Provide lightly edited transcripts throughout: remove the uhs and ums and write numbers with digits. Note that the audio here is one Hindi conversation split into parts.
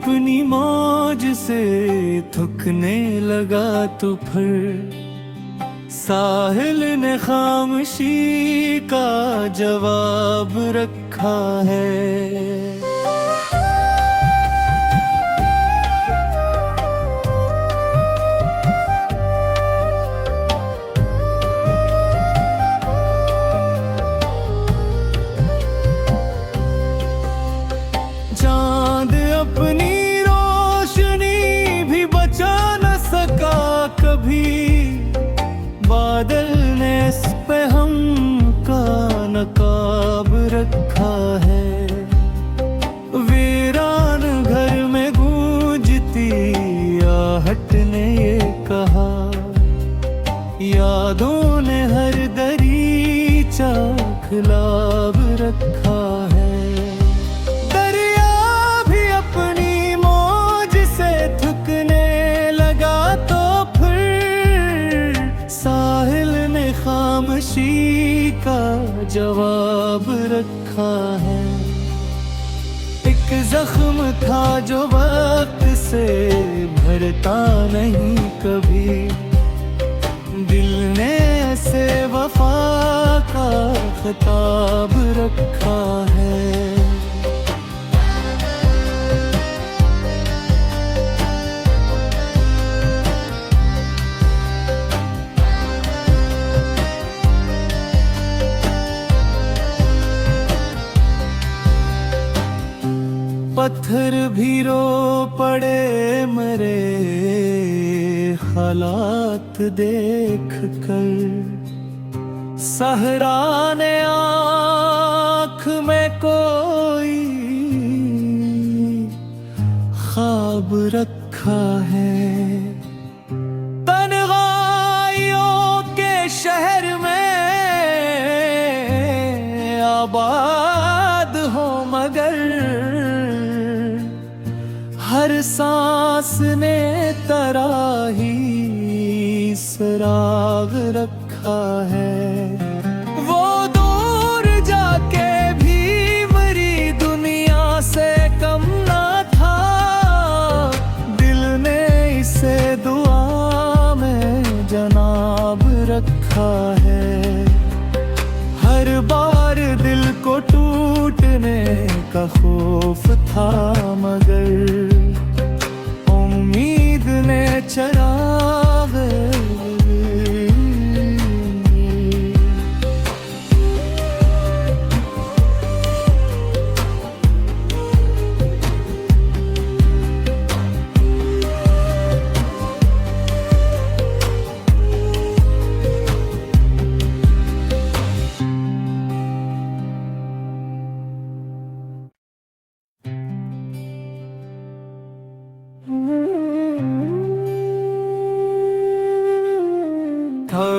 अपनी मौज से थकने लगा तो फिर साहिल ने खामोशी का जवाब रखा है। चांद अपनी रोशनी भी बचा न सका कभी, बादल ने इस पे हम का नकाब रखा है। वीरान घर में गूंजती आहट ने ये कहा, यादों ने हर दरीचा खिलाब रखा है। खामोशी का जवाब रखा है। एक जख्म था जो वक्त से भरता नहीं कभी, दिल ने ऐसे वफा का खिताब रखा है। पत्थर भी रो पड़े मेरे हालात देख कर, सहरा ने आँख में कोई ख्वाब रखा है। तन्हाइयों के शहर में आबाद हो मगर हर सांस ने तराही सराग रखा है। वो दूर जाके भी मेरी दुनिया से कम ना था, दिल ने इसे दुआ में जनाब रखा है। हर बार दिल को टूटने का खौफ था मगर उम्मीद ने चराग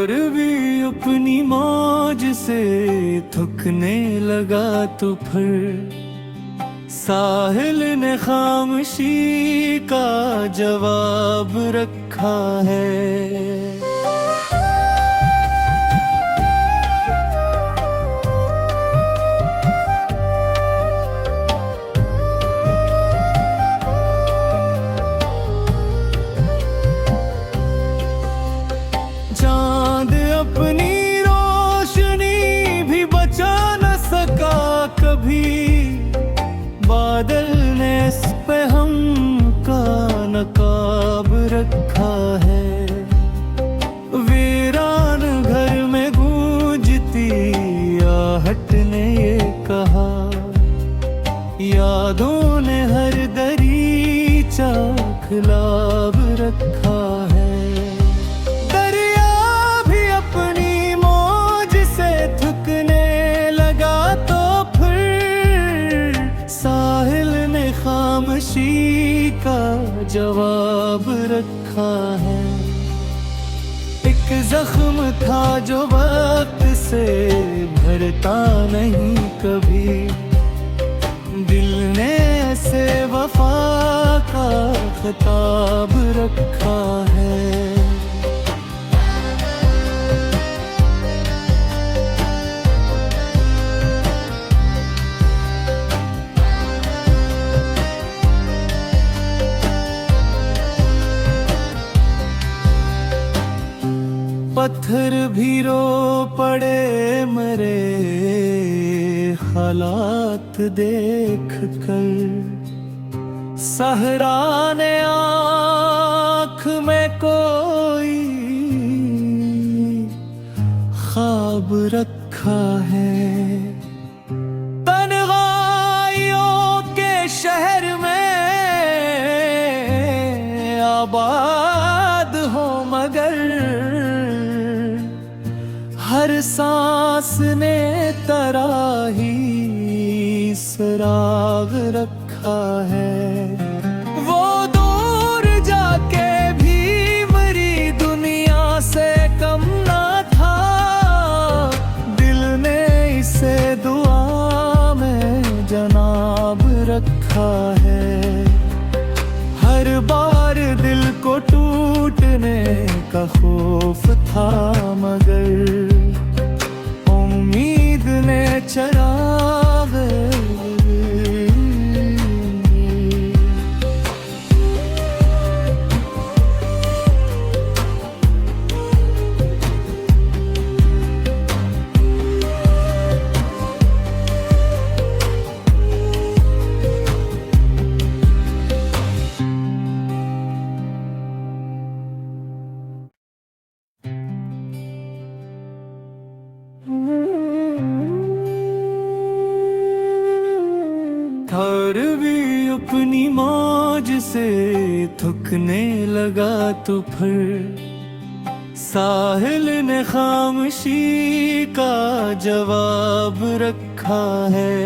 और भी अपनी मौज से थकने लगा तो फिर साहिल ने खामोशी का जवाब रखा है। चांद अपनी रोशनी भी बचा न सका कभी, बादल ने इस पे हम का नकाब रखा है। वीरान घर में गूंजती आहट ने ये कहा, यादों ने हर दरीचा खिलाब रखा है। खामोशी का जवाब रखा है। एक जख्म था जो वक्त से भरता नहीं कभी, दिल ने ऐसे वफा का खिताब रखा है। पत्थर भी रो पड़े मरे हालात देख कर, सहरा ने आँख में कोई ख्वाब रखा है। तन्हाइयों के शहर में आबाद हो मगर, हर सांस ने तराही सराग रखा है। वो दूर जाके भी मरी दुनिया से कम ना था, दिल ने इसे दुआ में जनाब रखा है। हर बार दिल को टूटने का खौफ था मगर, उम्मीद ने चराग थर भी अपनी मौज से थकने लगा तो फिर, साहिल ने खामोशी का जवाब रखा है।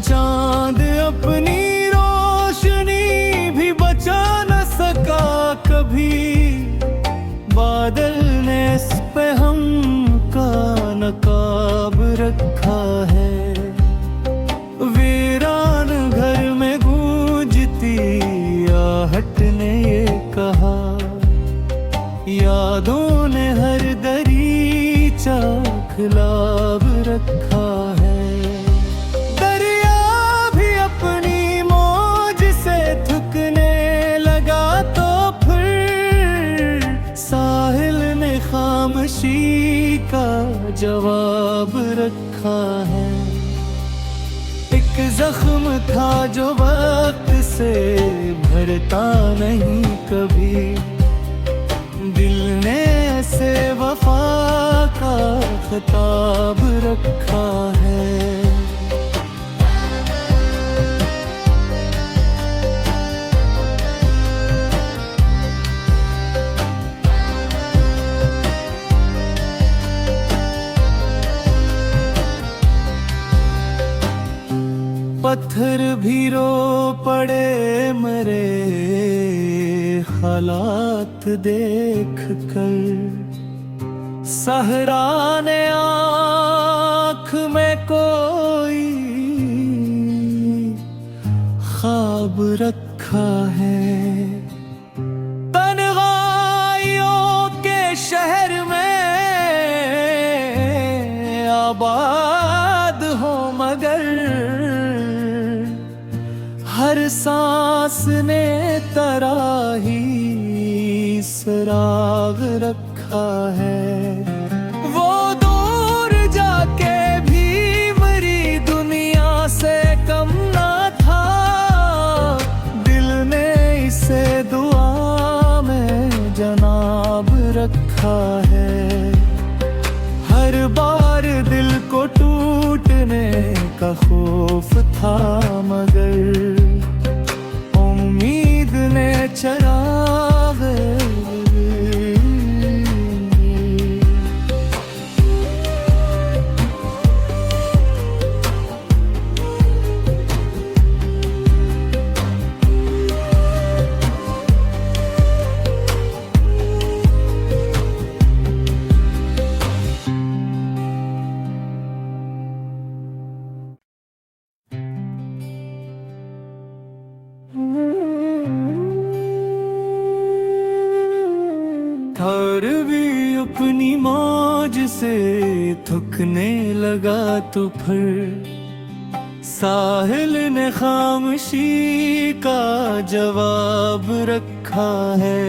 चांद अपनी रोशनी भी बचा न सका कभी, बादल ने इस पे हमका नकाब रखा है। वीरान घर में गूंजती आहट ने ये कहा, यादों ने हर दरीचा खिलाब रखा है। खामोशी का जवाब रखा है। एक जख्म था जो वक्त से भरता नहीं कभी, दिल ने ऐसे वफा का खिताब रखा है। पत्थर भी रो पड़े मरे हालात देख कर, सहरा ने आँख में कोई ख्वाब रखा है। तन्हाइयों के शहर में आबाद हो मगर, हर सांस ने तराही सराग रखा है। वो दूर जाके भी मरी दुनिया से कम ना था, दिल ने इसे दुआ में जनाब रखा है। हर बार दिल को टूटने का खौफ था मगर, उम्मीद ने चराग थर भी अपनी मौज से थकने लगा तो फिर साहिल ने खामोशी का जवाब रखा है।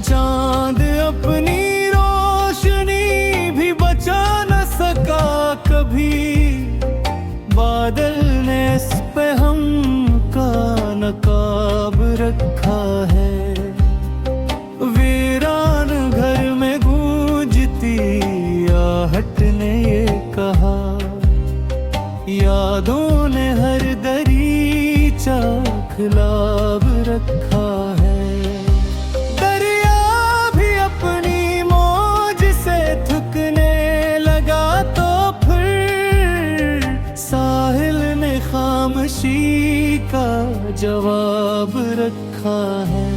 चांद अपनी रोशनी भी बचा न सका कभी, बादल ने इस पे हम का नकाब रखा है। वीरान घर में गूंजती आहट ने ये कहा, यादों ने हर दरीचा खिलाब रखा है। दरिया भी अपनी मौज से थकने लगा तो फिर साहिल ने खामोशी का जवाब रखा है।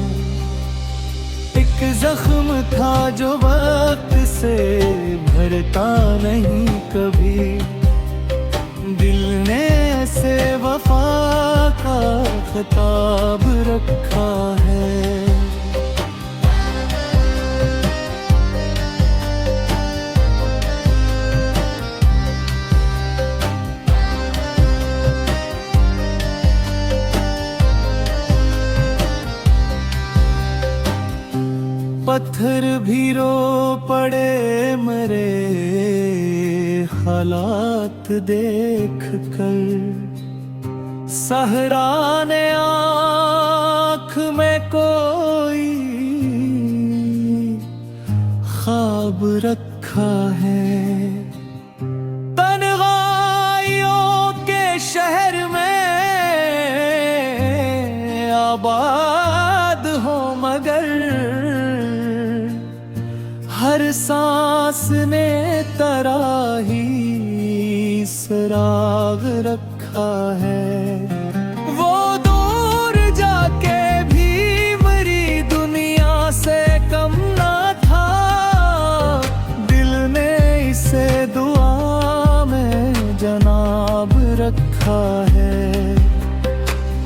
एक जख्म था जो वक्त से भरता नहीं कभी, दिल ने ऐसे वफा का खिताब रखा है। पत्थर भी रो पड़े मरे हालात देख कर, सहरा ने आँख में कोई ख्वाब रखा है। तन्हाइयों के शहर में आबाद हो मगर हर सांस ने तराही सराग रखा है। वो दूर जाके भी मरी दुनिया से कम ना था, दिल ने इसे दुआ में जनाब रखा है।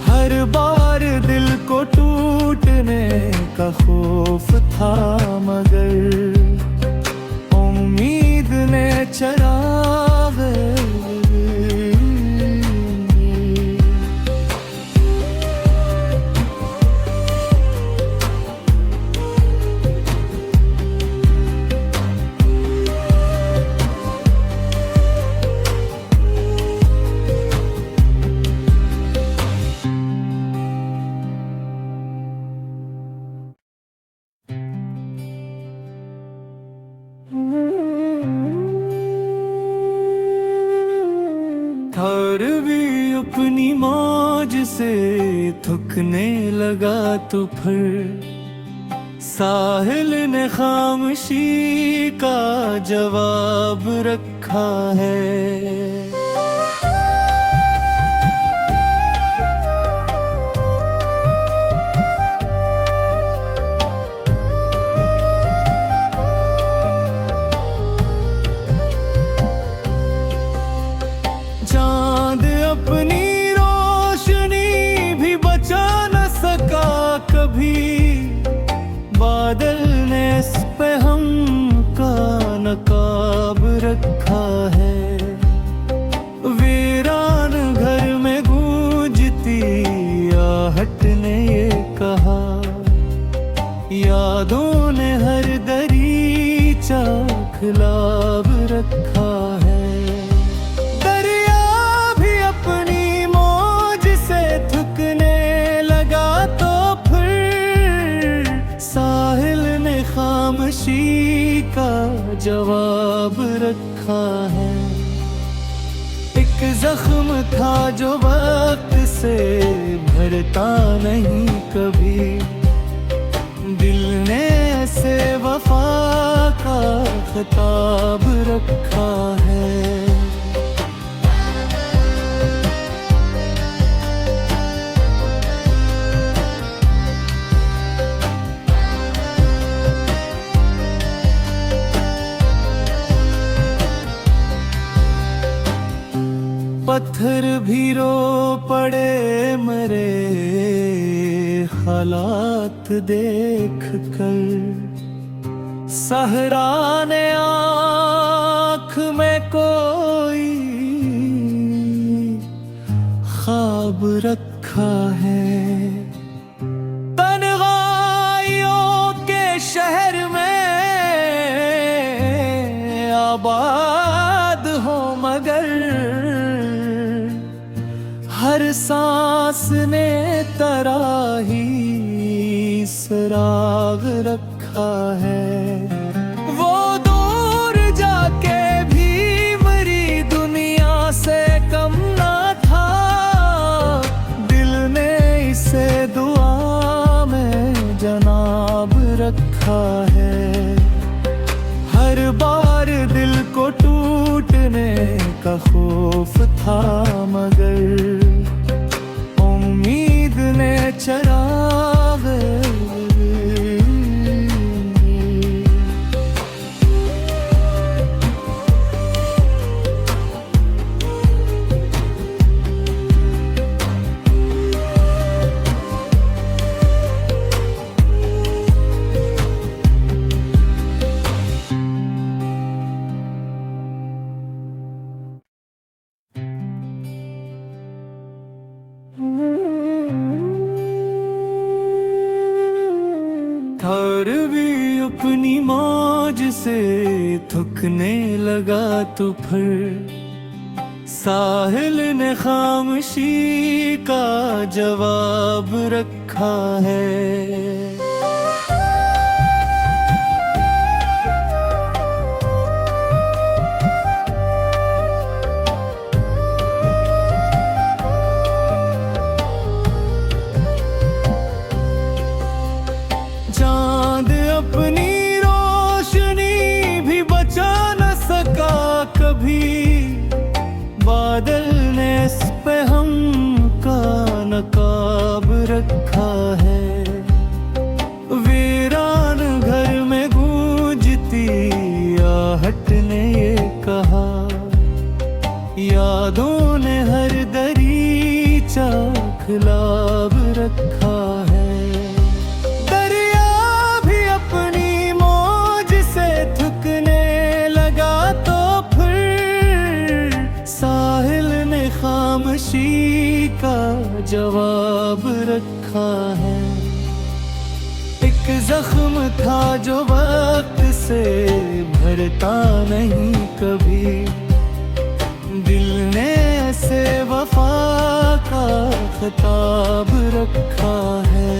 हर बार दिल को टूटने का खौफ था मगर उम्मीद ने चराग थर भी अपनी मौज से थकने लगा तो फिर साहिल ने खामोशी का जवाब रखा है। चांद अपनी रोशनी भी बचा न सका कभी, बादल ने इस पे हम का नकाब रखा है। वीरान घर में गूंजती आहट ने ये कहा, यादों ने हर दरीचा खिलाब रखा है। खामोशी का जवाब रखा है। एक जख्म था जो वक्त से भरता नहीं कभी, दिल ने ऐसे वफा का खिताब रखा है। पत्थर भी रो पड़े मरे हालात देख कर, सहराने आँख में कोई ख्वाब रखा है। तन्हाइयों के शहर में आबाद हो मगर, हर सांस ने तराही सराग रखा है। वो दूर जाके भी मरी दुनिया से कम ना था, दिल ने इसे दुआ में जनाब रखा है। हर बार दिल को टूटने का खौफ था मगर, उम्मीद ने चराग थर भी अपनी मौज से थकने लगा तो फिर, साहिल ने खामोशी का जवाब रखा है। चांद अपनी रोशनी भी बचा न सका कभी, बादल ने इस पे हमका नकाब रखा है। वीरान घर में गूंजती आहट ने ये कहा, यादों ने हर दरीचा खिलाब रखा है। खामोशी का जवाब रखा है। एक जख्म था जो वक्त से भरता नहीं कभी, दिल ने ऐसे वफा का खिताब रखा है।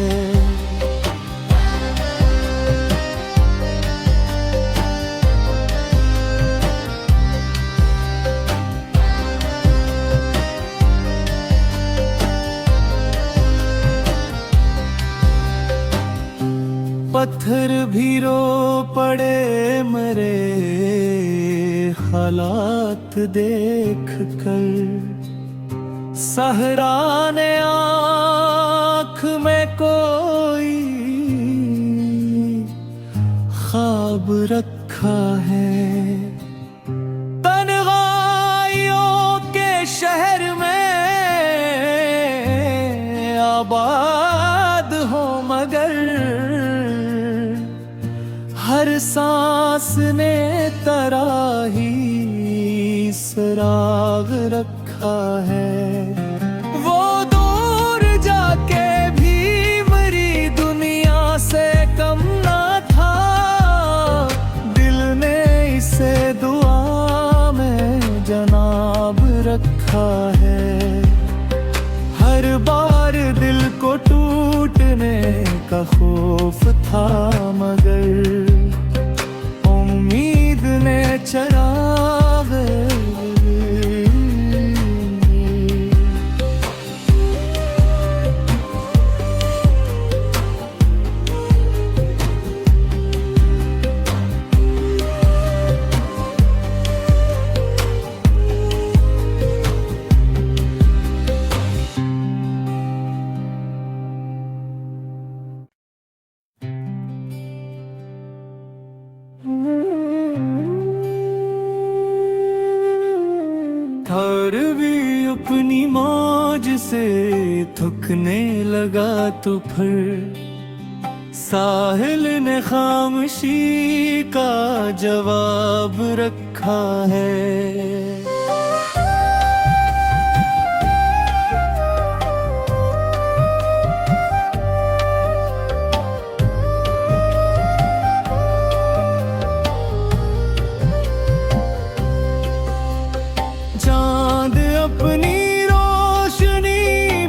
पत्थर भी रो पड़े मरे हालात देख कर, सहराने आँख में कोई ख्वाब रखा है। तन्हाइयों के शहर में आबाद हो मगर, हर सांस ने तराही सराग रखा है। वो दूर जाके भी मरी दुनिया से कम ना था, दिल ने इसे दुआ में जनाब रखा है। हर बार दिल को टूटने का खौफ था मगर, उम्मीद ने चराग अपनी मौज से थकने लगा तो फिर साहिल ने खामोशी का जवाब रखा है। चांद अपनी रोशनी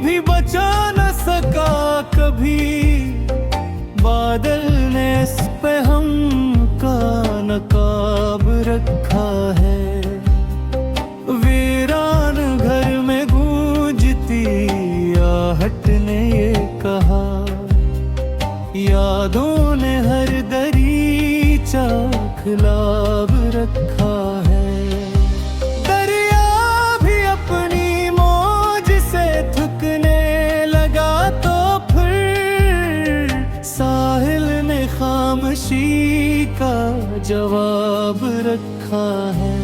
भी बचा न सका कभी, बादल ने इस पे हम का नकाब रखा है। वीरान घर में गूंजती आहट ने ये कहा, यादों ने हर दरीचा खिलाब रखा है। दरिया भी अपनी मौज से थकने लगा तो फिर साहिल ने खामोशी का जवाब रखा है।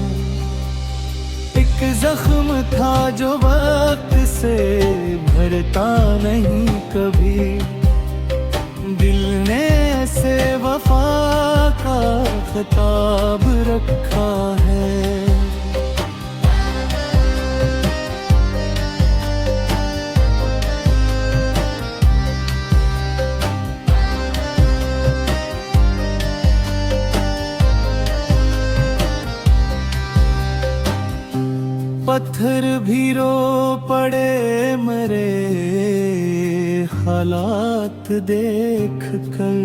एक जख्म था जो वक्त से भरता नहीं कभी, दिल ने ऐसे वफा का खिताब रखा है। पत्थर भी रो पड़े मेरे हालात देख कर,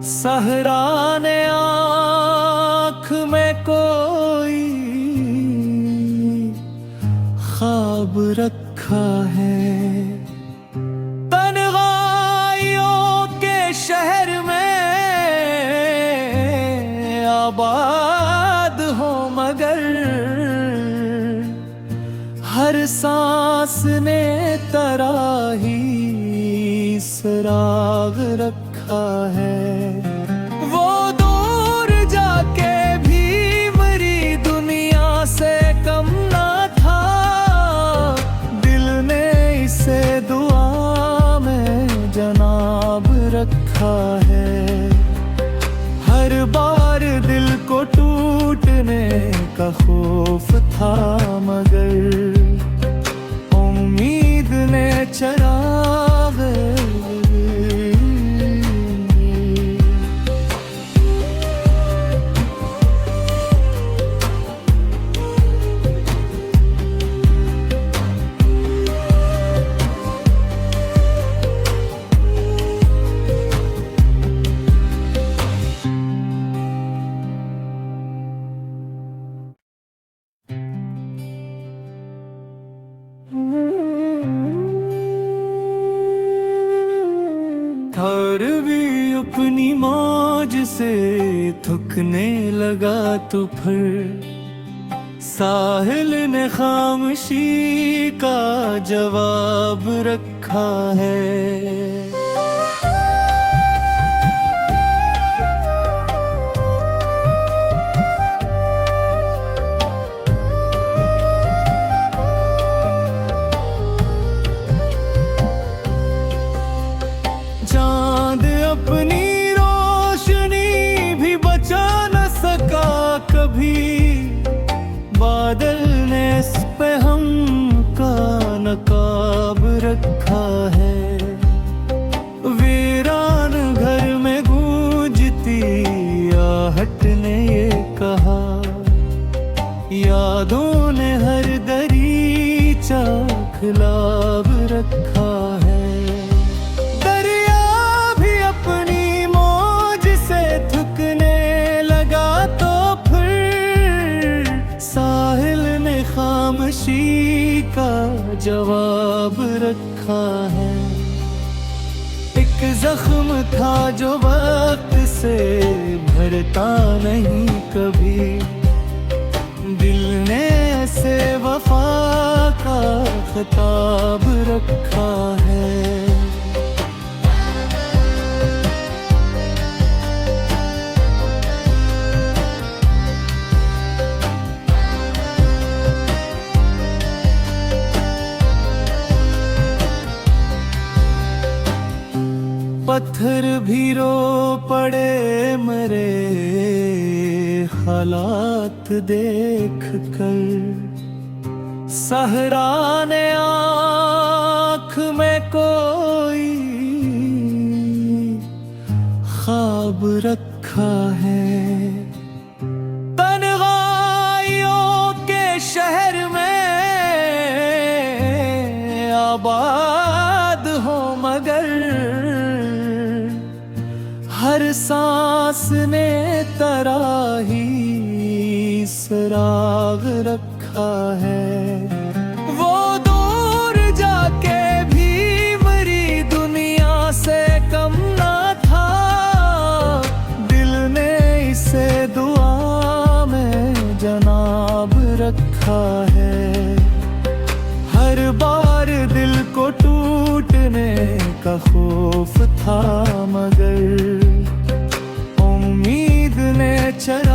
सहरा ने आँख में कोई ख्वाब रखा है। तन्हाइयों के शहर में आबाद हो मगर हर सांस ने तराही सराग रखा है। वो दूर जाके भी मेरी दुनिया से कम ना था, दिल ने इसे दुआ में जनाब रखा है। हर बार दिल को टूटने का खौफ था मगर उम्मीद ने चराग थर भी अपनी मौज से थकने लगा तो फिर साहिल ने खामोशी का जवाब रखा है। चांद अपनी रोशनी भी बचा न सका कभी, बादल ने इस पे हम का नकाब रखा है। वीरान घर में गूंजती आहट ने ये कहा, यादों ने हर दरीचा खिलाब रखा है। खामोशी का जवाब रखा है। एक जख्म था जो वक्त से भरता नहीं कभी, दिल ने ऐसे वफा का खिताब रखा है। भी रो पड़े मेरे हालात देख कर। सहराने आँख में कोई ख्वाब रखा है। तन्हाइयों के शहर में आबाद हो मगर हर सांस ने तराही सराग रखा है। वो दूर जाके भी मेरी दुनिया से कम ना था। दिल ने इसे दुआ में जनाब रखा है। हर बार दिल को टूटने का खौफ था मगर उम्मीद ने चरा